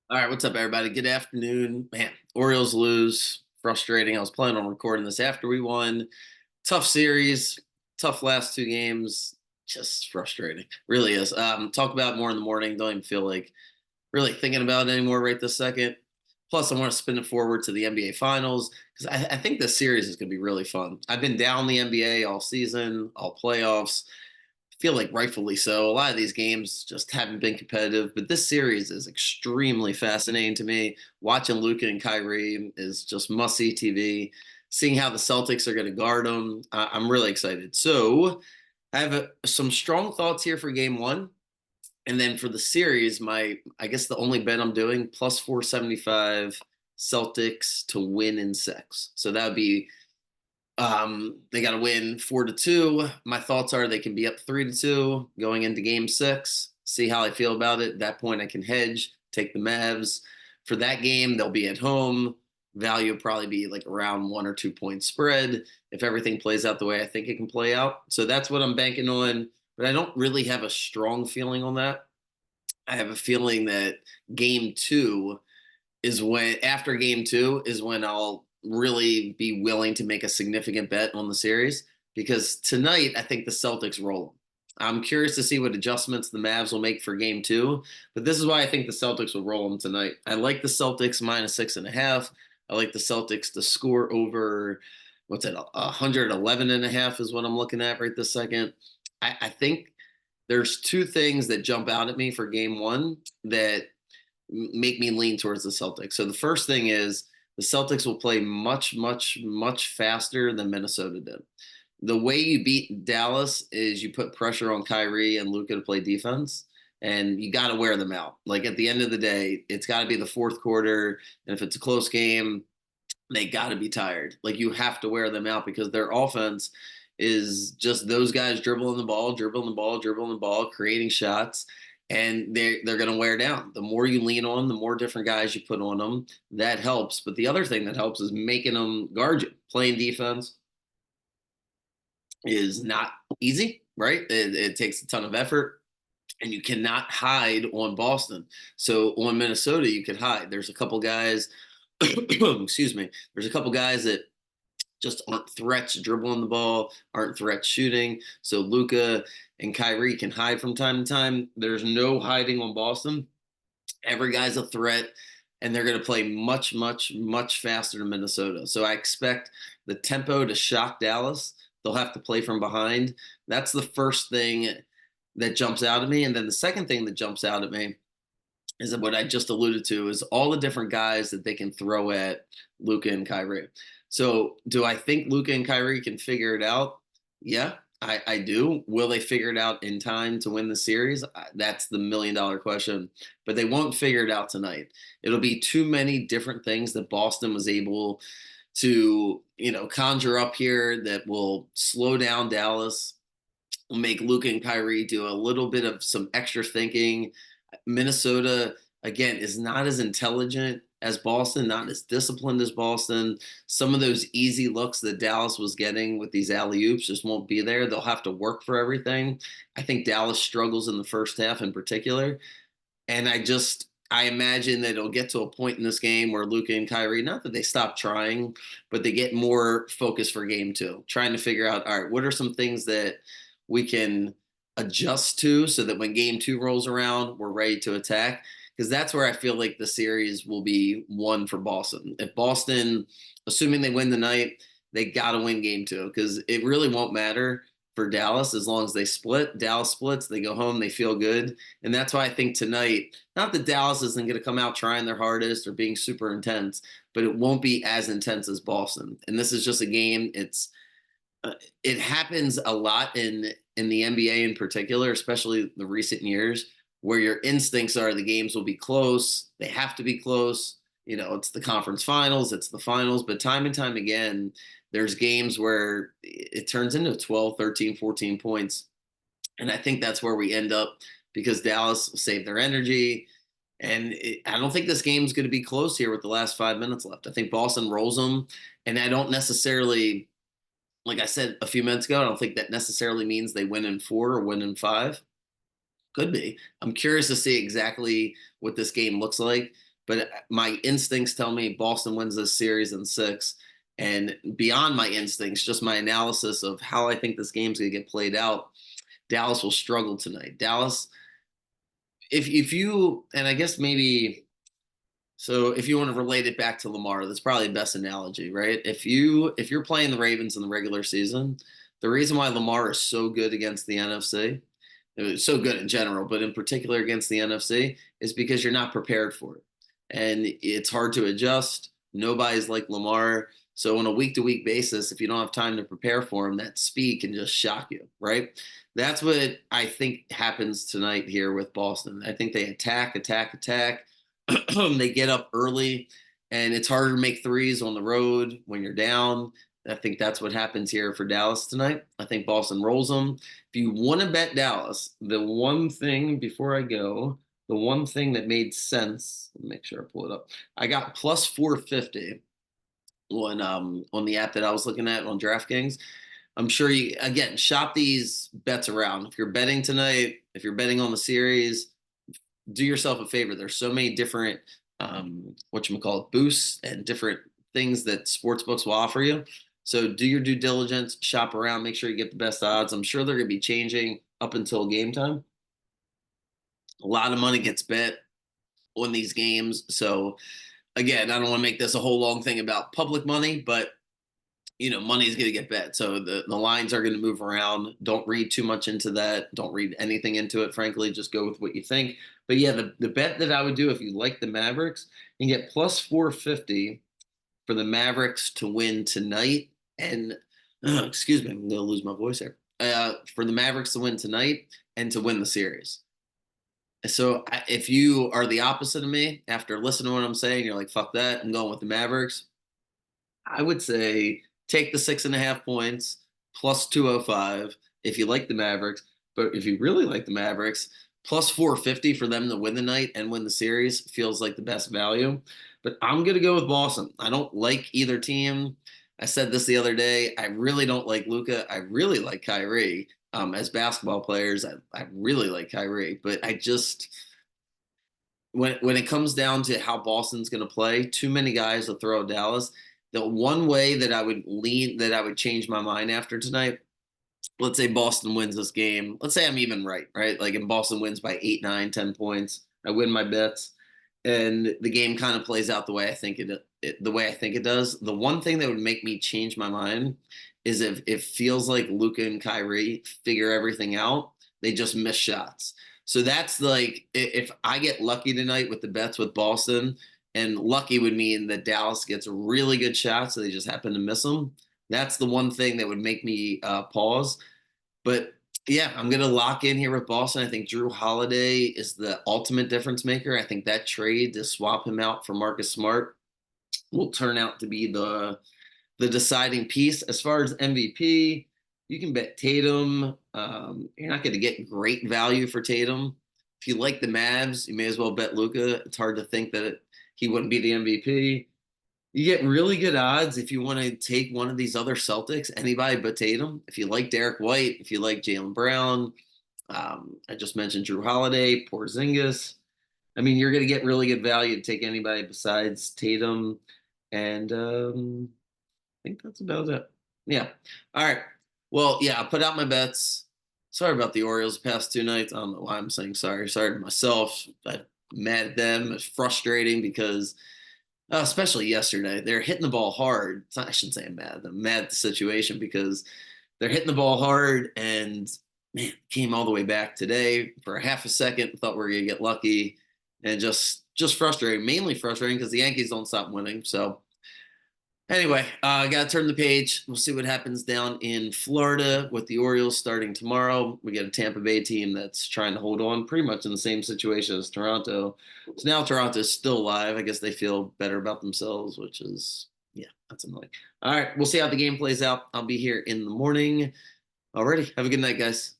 All right, what's up, everybody? Good afternoon. Man, Orioles lose. Frustrating. I was planning on recording this after we won. Tough series, tough last two games. Just frustrating. Really is. Talk about it more in the morning. Don't even feel like really thinking about it anymore right this second. Plus, I want to spin it forward to the NBA Finals because I think this series is going to be really fun. I've been down the NBA all season, all playoffs. Feel like rightfully so. A lot of these games just haven't been competitive, but this series is extremely fascinating to me. Watching Luka and Kyrie is just must see TV. Seeing how the Celtics are going to guard them, I'm really excited. So I have some strong thoughts here for Game One, and then for the series, I guess the only bet I'm doing plus 475 Celtics to win in six. So that would be they got to win 4-2. My thoughts are they can be up 3-2 going into game six. See how I feel about it. At that point, I can hedge, take the Mavs. For that game, they'll be at home. Value will probably be like around 1 or 2 point spread if everything plays out the way I think it can play out. So that's what I'm banking on. But I don't really have a strong feeling on that. I have a feeling that game two is when after game two is when I'll really be willing to make a significant bet on the series because tonight I think the Celtics roll them. I'm curious to see what adjustments the Mavs will make for game two, but this is why I think the Celtics will roll them tonight. I like the Celtics minus 6.5. I like the Celtics to score over what's it, 111.5 is what I'm looking at right this second. I think there's two things that jump out at me for game one that make me lean towards the Celtics. So the first thing is the Celtics will play much, much, much faster than Minnesota did. The way you beat Dallas is you put pressure on Kyrie and Luka to play defense, and you got to wear them out. Like at the end of the day, it's got to be the fourth quarter, and if it's a close game, they got to be tired. Like you have to wear them out because their offense is just those guys dribbling the ball, dribbling the ball, dribbling the ball, creating shots, and they're going to wear down. The more you lean on, the more different guys you put on them, that helps. But the other thing that helps is making them guard you. Playing defense is not easy, right? It takes a ton of effort. And you cannot hide on Boston. So on Minnesota, you could hide. There's a couple guys, excuse me, there's a couple guys that just aren't threats dribbling the ball, aren't threats shooting. So Luka and Kyrie can hide from time to time. There's no hiding on Boston. Every guy's a threat, and they're going to play much, much, much faster than Minnesota. So I expect the tempo to shock Dallas. They'll have to play from behind. That's the first thing that jumps out at me. And then the second thing that jumps out at me is that what I just alluded to is all the different guys that they can throw at Luka and Kyrie. So do I think Luka and Kyrie can figure it out? Yeah, I do. Will they figure it out in time to win the series? That's the $1 million question. But they won't figure it out tonight. It'll be too many different things that Boston was able to, conjure up here that will slow down Dallas, make Luka and Kyrie do a little bit of some extra thinking. Minnesota, again, is not as intelligent as Boston, not as disciplined as Boston. Some of those easy looks that Dallas was getting with these alley oops just won't be there. They'll have to work for everything. I think Dallas struggles in the first half in particular. And I imagine that it'll get to a point in this game where Luka and Kyrie, not that they stop trying, but they get more focused for game two, trying to figure out, all right, what are some things that we can adjust to so that when game two rolls around, we're ready to attack. Because that's where I feel like the series will be won for Boston. If Boston, assuming they win tonight, they got to win game two because it really won't matter for Dallas as long as they split. Dallas splits, they go home, they feel good. And that's why I think tonight, not that Dallas isn't going to come out trying their hardest or being super intense, but it won't be as intense as Boston. And this is just a game. It happens a lot in the NBA in particular, especially the recent years, where your instincts are the games will be close. They have to be close. It's the conference finals, it's the finals, but time and time again, there's games where it turns into 12, 13, 14 points. And I think that's where we end up because Dallas will save their energy. And I don't think this game's going to be close here with the last 5 minutes left. I think Boston rolls them. And I don't necessarily, like I said a few minutes ago, I don't think that necessarily means they win in four or win in five. Could be. I'm curious to see exactly what this game looks like. but my instincts tell me Boston wins this series in 6. And beyond my instincts, just my analysis of how I think this game's going to get played out, Dallas will struggle tonight. Dallas, if you, and I guess maybe, so if you want to relate it back to Lamar, that's probably the best analogy, right? If you're playing the Ravens in the regular season, the reason why Lamar is so good against the NFC, it was so good in general, but in particular against the NFC, is because you're not prepared for it. And it's hard to adjust. Nobody's like Lamar. So on a week to week basis, if you don't have time to prepare for him, that speed can just shock you, right? That's what I think happens tonight here with Boston. I think they attack, attack, attack. They get up early, and it's harder to make threes on the road when you're down. I think that's what happens here for Dallas tonight. I think Boston rolls them. If you want to bet Dallas, the one thing before I go, the one thing that made sense, let me make sure I pull it up. I got plus 450 on the app that I was looking at on DraftKings. I'm sure you, again, shop these bets around. If you're betting tonight, if you're betting on the series, do yourself a favor. There's so many different whatchamacallit boosts and different things that sports books will offer you. So do your due diligence, shop around, make sure you get the best odds. I'm sure they're going to be changing up until game time. A lot of money gets bet on these games. So again, I don't want to make this a whole long thing about public money, but money is going to get bet. So the lines are going to move around. Don't read too much into that. Don't read anything into it, frankly. Just go with what you think. But yeah, the bet that I would do if you like the Mavericks, you can get plus 450 for the Mavericks to win tonight. And excuse me, I'm going to lose my voice here. For the Mavericks to win tonight and to win the series. So if you are the opposite of me, after listening to what I'm saying, you're like, fuck that, I'm going with the Mavericks. I would say take the 6.5 points plus 205 if you like the Mavericks. But if you really like the Mavericks, plus 450 for them to win the night and win the series feels like the best value. But I'm going to go with Boston. I don't like either team. I said this the other day. I really don't like Luka. I really like Kyrie. As basketball players, I really like Kyrie. But I just, when it comes down to how Boston's going to play, too many guys will throw Dallas. The one way that I would change my mind after tonight, let's say Boston wins this game. Let's say I'm even right? Like, if Boston wins by 8, 9, 10 points, I win my bets, and the game kind of plays out the way I think it does. The one thing that would make me change my mind is if it feels like Luka and Kyrie figure everything out, they just miss shots. So that's like, if I get lucky tonight with the bets with Boston, and lucky would mean that Dallas gets really good shots, so they just happen to miss them. That's the one thing that would make me pause. But yeah, I'm going to lock in here with Boston. I think Drew Holiday is the ultimate difference maker. I think that trade to swap him out for Marcus Smart will turn out to be the deciding piece. As far as MVP, you can bet Tatum. You're not going to get great value for Tatum. If you like the Mavs, you may as well bet Luka. It's hard to think that he wouldn't be the MVP. You get really good odds if you want to take one of these other Celtics, anybody but Tatum. If you like Derek White, if you like Jaylen Brown, I just mentioned Drew Holiday, Porzingis. I mean, you're going to get really good value to take anybody besides Tatum. And I think that's about it. Yeah. All right. Well, yeah, I put out my bets. Sorry about the Orioles the past 2 nights. I don't know why I'm saying sorry. Sorry to myself. I'm mad at them. It's frustrating because especially yesterday, they're hitting the ball hard. I shouldn't say I'm mad. I'm mad at the situation because they're hitting the ball hard, and man, came all the way back today for a half a second. Thought we were gonna get lucky, and just frustrating. Mainly frustrating because the Yankees don't stop winning. So anyway, I got to turn the page. We'll see what happens down in Florida with the Orioles starting tomorrow. We get a Tampa Bay team that's trying to hold on, pretty much in the same situation as Toronto. So now Toronto's still alive. I guess they feel better about themselves, which is, yeah, that's annoying. All right, we'll see how the game plays out. I'll be here in the morning. Alrighty, have a good night, guys.